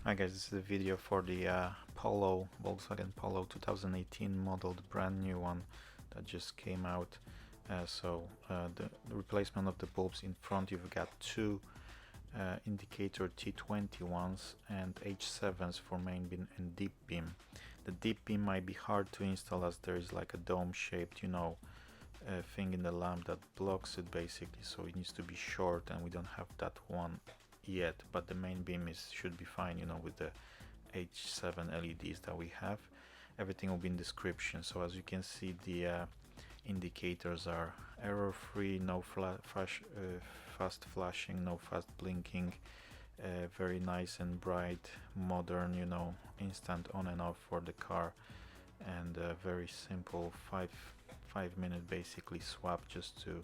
Hi guys, this is the video for the Polo, Volkswagen Polo 2018 model, the brand new one that just came out. The replacement of the bulbs in front, you've got two indicator T20 and H7s for main beam and deep beam. The deep beam might be hard to install as there is like a dome shaped, thing in the lamp that blocks it basically, so it needs to be short and we don't have that one yet, but the main beam should be fine, with the H7 LEDs that we have. Everything will be in description. So as you can see, the indicators are error free, no fast flashing, no fast blinking, very nice and bright, modern, instant on and off for the car, and very simple 5-minute basically swap just to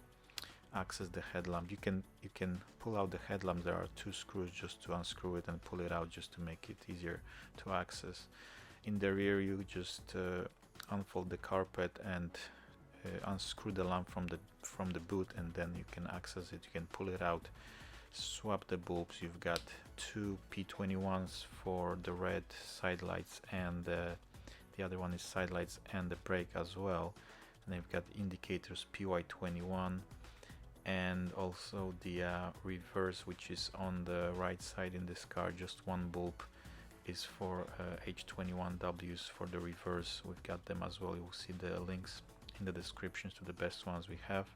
access the headlamp. You can pull out the headlamp. There are two screws just to unscrew it and pull it out just to make it easier to access. In the rear, you just unfold the carpet and unscrew the lamp from the boot, and then you can access it. You can pull it out, swap the bulbs. You've got two P21s for the red side lights, and the other one is side lights and the brake as well. And they've got indicators PY21, and also the reverse, which is on the right side in this car. Just one bulb is for H21Ws for the reverse. We've got them as well. You'll see the links in the descriptions to the best ones we have.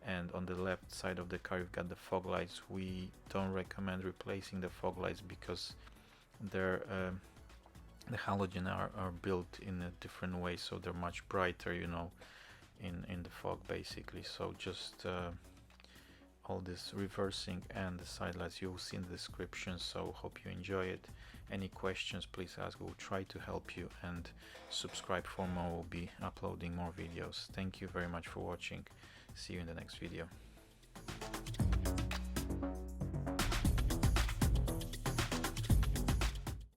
And on the left side of the car, you've got the fog lights. We don't recommend replacing the fog lights because they're the halogen are built in a different way, so they're much brighter, in the fog basically. So just all this reversing and the side lights you'll see in the description. So hope you enjoy it. Any questions, please ask. We'll try to help you, and subscribe for more. We'll be uploading more videos. Thank you very much for watching. See you in the next video.